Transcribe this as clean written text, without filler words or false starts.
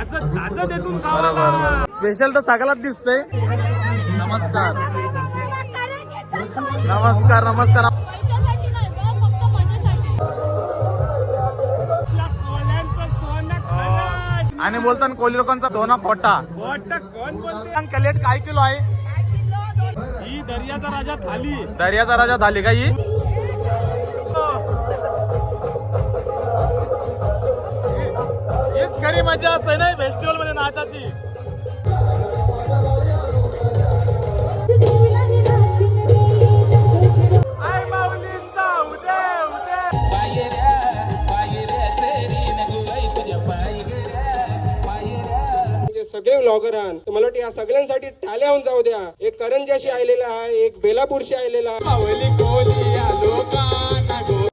ताजं देतून खावा. स्पेशल तर सगळ्यात दिसतंय. नमस्कार नमस्कार नमस्कार. आणि बोलताना कोहली लोकांचा सोना खोटा. कोण बोलते? कलेट काय किलो आहे? ही दर्याचा राजा थाली. दर्याचा राजा झाली का ही? हीच खरी मजा असते ना फेस्टिवल मध्ये नाचाची. सगळे व्लॉगर आहात, मला वाटतं या सगळ्यांसाठी टाल्या होऊन जाऊ द्या. एक करंजाशी आलेला आहे, एक बेलापूरशी आलेला आहे.